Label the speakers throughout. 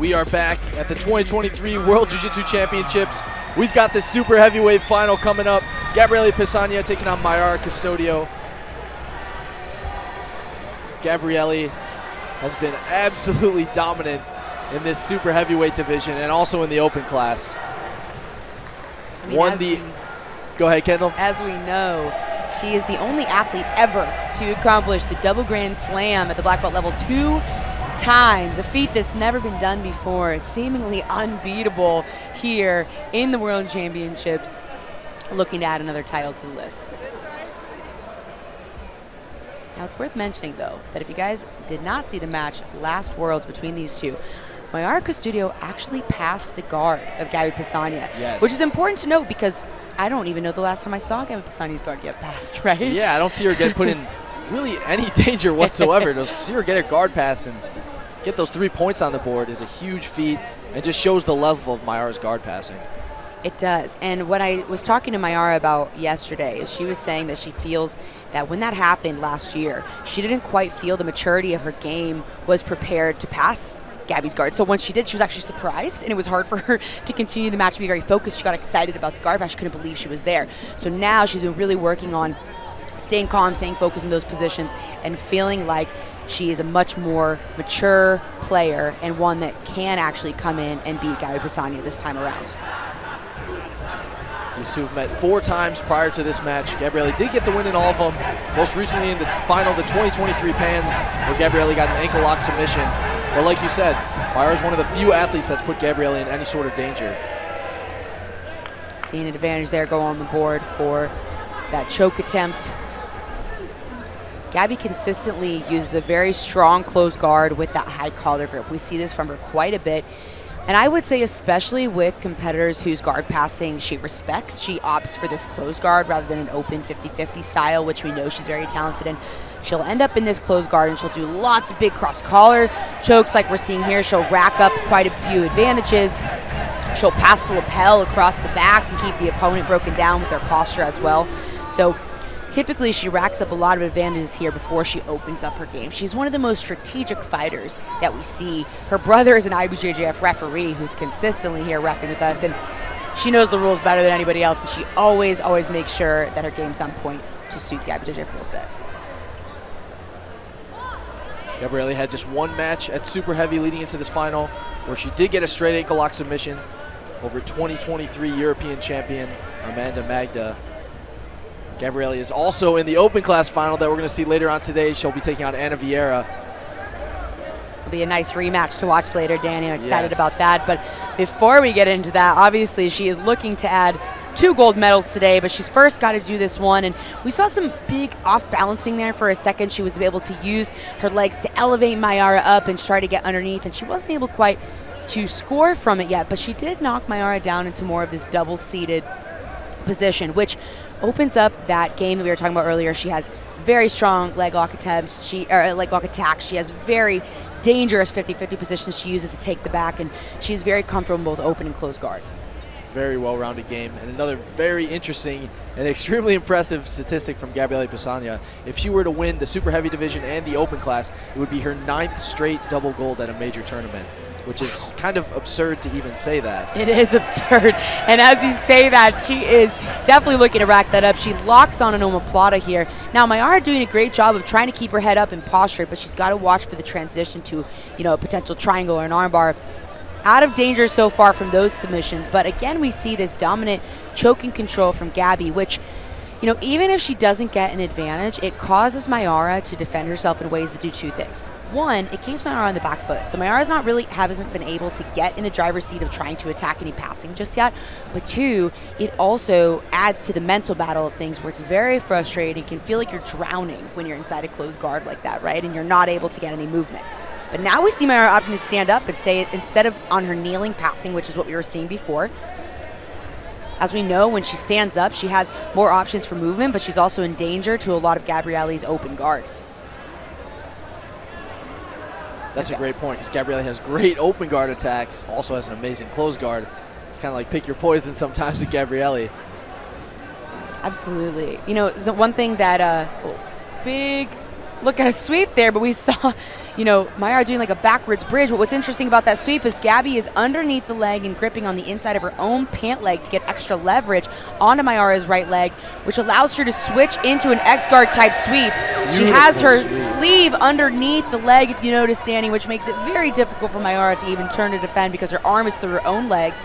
Speaker 1: We are back at the 2023 World Jiu-Jitsu Championships. We've got the super heavyweight final coming up. Gabrieli Pessanha taking on Mayara Custodio. Gabrieli has been absolutely dominant in this super heavyweight division and also in the open class. Go ahead, Kendall.
Speaker 2: As we know, she is the only athlete ever to accomplish the double grand slam at the black belt level 2 times, a feat that's never been done before, seemingly unbeatable here in the World Championships, looking to add another title to the list. Now, it's worth mentioning, though, that if you guys did not see the match last Worlds between these two, Mayara Custodio actually passed the guard of Gabi Pessanha, which is important to note because I don't even know the last time I saw Gabi Pessanha's guard get passed, right?
Speaker 1: Yeah, I don't see her get put in really any danger whatsoever. To see her get her guard passed and get those 3 points on the board is a huge feat and just shows the level of Mayara's guard passing.
Speaker 2: It does. And what I was talking to Mayara about yesterday is she was saying that she feels that when that happened last year, she didn't quite feel the maturity of her game was prepared to pass Gabi's guard. So when she did, she was actually surprised, and it was hard for her to continue the match, to be very focused. She got excited about the guard pass. She couldn't believe she was there. So now she's been really working on staying calm, staying focused in those positions, and feeling like she is a much more mature player and one that can actually come in and beat Gabi Pessanha this time around.
Speaker 1: These two have met 4 times prior to this match. Gabrieli did get the win in all of them, most recently in the final, the 2023 Pans, where Gabrieli got an ankle lock submission. But like you said, Mayara is one of the few athletes that's put Gabrieli in any sort of danger.
Speaker 2: Seeing an advantage there go on the board for that choke attempt. Gabi consistently uses a very strong closed guard with that high collar grip. We see this from her quite a bit. And I would say especially with competitors whose guard passing she respects, she opts for this closed guard rather than an open 50-50 style, which we know she's very talented in. She'll end up in this closed guard and she'll do lots of big cross collar chokes like we're seeing here. She'll rack up quite a few advantages. She'll pass the lapel across the back and keep the opponent broken down with her posture as well. So typically she racks up a lot of advantages here before she opens up her game. She's one of the most strategic fighters that we see. Her brother is an IBJJF referee who's consistently here reffing with us, and she knows the rules better than anybody else, and she always makes sure that her game's on point to suit the IBJJF rule set.
Speaker 1: Gabrieli had just 1 match at super heavy leading into this final, where she did get a straight ankle lock submission over 2023 European champion Amanda Magda. Gabrieli is also in the open class final that we're going to see later on today. She'll be taking on Anna Vieira.
Speaker 2: It'll be a nice rematch to watch later, Danny. I'm excited about that. But before we get into that, obviously she is looking to add 2 gold medals today, but she's first got to do this one. And we saw some big off-balancing there for a second. She was able to use her legs to elevate Mayara up and try to get underneath, and she wasn't able quite to score from it yet, but she did knock Mayara down into more of this double-seated position, which opens up that game that we were talking about earlier. She has very strong leg lock attempts, leg lock attacks. She has very dangerous 50-50 positions she uses to take the back, and she's very comfortable in both open and closed guard.
Speaker 1: Very well-rounded game, and another very interesting and extremely impressive statistic from Gabrieli Pessanha. If she were to win the super heavy division and the open class, it would be her 9th straight double gold at a major tournament, which is kind of absurd to even say that.
Speaker 2: It is absurd. And as you say that, she is definitely looking to rack that up. She locks on an omoplata here. Now, Mayara doing a great job of trying to keep her head up and posture, but she's got to watch for the transition to, a potential triangle or an armbar. Out of danger so far from those submissions, but again, we see this dominant choking control from Gabi, which, even if she doesn't get an advantage, it causes Mayara to defend herself in ways that do 2 things. One, it keeps Mayara on the back foot. So Mayara's hasn't been able to get in the driver's seat of trying to attack any passing just yet. But 2, it also adds to the mental battle of things where it's very frustrating, can feel like you're drowning when you're inside a closed guard like that, right? And you're not able to get any movement. But now we see Mayara opting to stand up and stay instead of on her kneeling passing, which is what we were seeing before. As we know, when she stands up, she has more options for movement, but she's also in danger to a lot of Gabrieli's open guards.
Speaker 1: That's a great point, because Gabrieli has great open guard attacks, also has an amazing closed guard. It's kind of like pick your poison sometimes with Gabrieli.
Speaker 2: Absolutely. One thing that big look at a sweep there, but we saw, Mayara doing like a backwards bridge. But what's interesting about that sweep is Gabby is underneath the leg and gripping on the inside of her own pant leg to get extra leverage onto Mayara's right leg, which allows her to switch into an X-guard type sweep. She has her sleeve underneath the leg, if you notice, Danny, which makes it very difficult for Mayara to even turn to defend because her arm is through her own legs.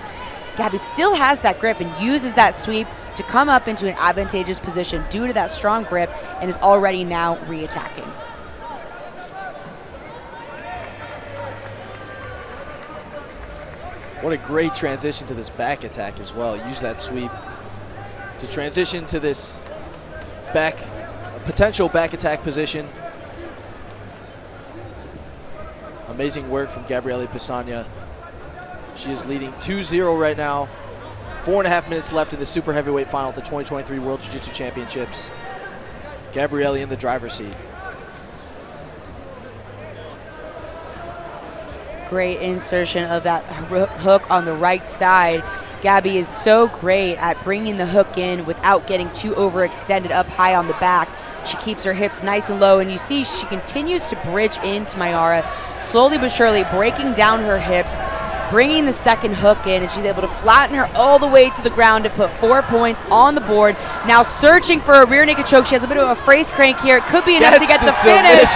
Speaker 2: Gabby still has that grip and uses that sweep to come up into an advantageous position due to that strong grip and is already now re-attacking.
Speaker 1: What a great transition to this back attack as well. Use that sweep to transition to this potential back attack position. Amazing work from Gabrieli Pessanha. She is leading 2-0 right now. 4.5 minutes left in the super heavyweight final at the 2023 World Jiu-Jitsu Championships. Gabrieli in the driver's seat.
Speaker 2: Great insertion of that hook on the right side. Gabby is so great at bringing the hook in without getting too overextended up high on the back. She keeps her hips nice and low, and you see she continues to bridge into Mayara, slowly but surely breaking down her hips, bringing the second hook in, and she's able to flatten her all the way to the ground to put 4 points on the board. Now searching for a rear naked choke. She has a bit of a face crank here. It could be enough to get the finish.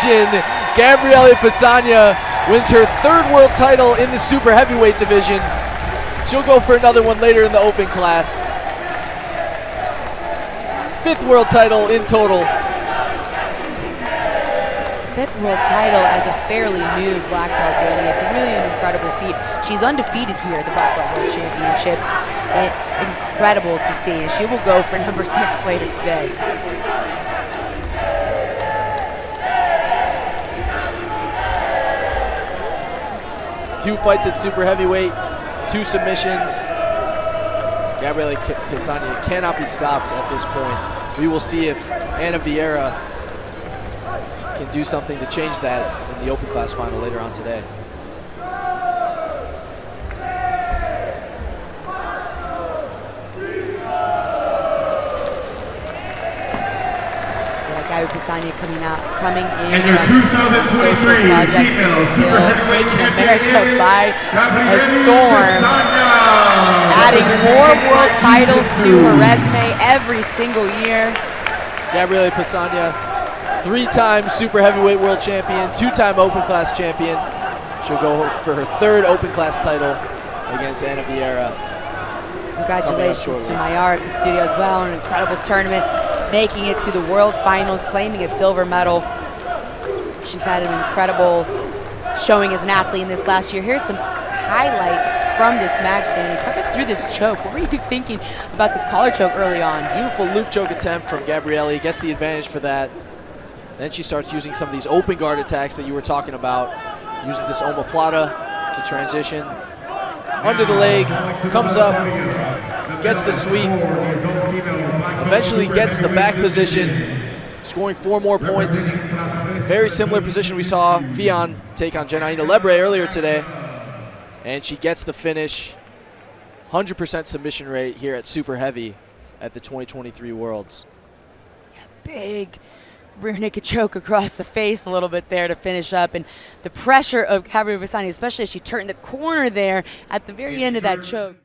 Speaker 1: Gabrieli Pessanha wins her 3rd world title in the super heavyweight division. She'll go for another one later in the open class. 5th world title in total.
Speaker 2: 5th world title as a fairly new black belt, Danny. It's really an incredible feat. She's undefeated here at the Black Belt World Championships. It's incredible to see. She will go for number 6 later today.
Speaker 1: Two fights at super heavyweight, 2 submissions. Gabrieli Pessanha cannot be stopped at this point. We will see if Ana Vieira can do something to change that in the open class final later on today.
Speaker 2: Gabrieli Pessanha coming in
Speaker 3: and your 2023 female super heavyweight champion,
Speaker 2: America by a
Speaker 3: Gabrieli
Speaker 2: storm,
Speaker 3: Pessanha.
Speaker 2: adding more world titles to her resume every single year.
Speaker 1: Gabrieli Pessanha, 3-time super heavyweight world champion, 2-time open class champion. She'll go for her 3rd open class title against Ana Vieira.
Speaker 2: Congratulations to Mayara Custodio as well. An incredible tournament, making it to the world finals, claiming a silver medal. She's had an incredible showing as an athlete in this last year. Here's some highlights from this match, Danny. Talk us through this choke. What were you thinking about this collar choke early on?
Speaker 1: Beautiful loop choke attempt from Gabrieli. Gets the advantage for that. Then she starts using some of these open guard attacks that you were talking about. Uses this omoplata to transition. Under the leg, comes up, gets the sweep. Eventually gets the back position, scoring 4 more points. Very similar position we saw Fionn take on Janaína Lebre earlier today. And she gets the finish. 100% submission rate here at super heavy at the 2023 Worlds.
Speaker 2: Big rear naked choke across the face a little bit there to finish up, and the pressure of Gabrieli Pessanha, especially as she turned the corner there at the very end of that choke.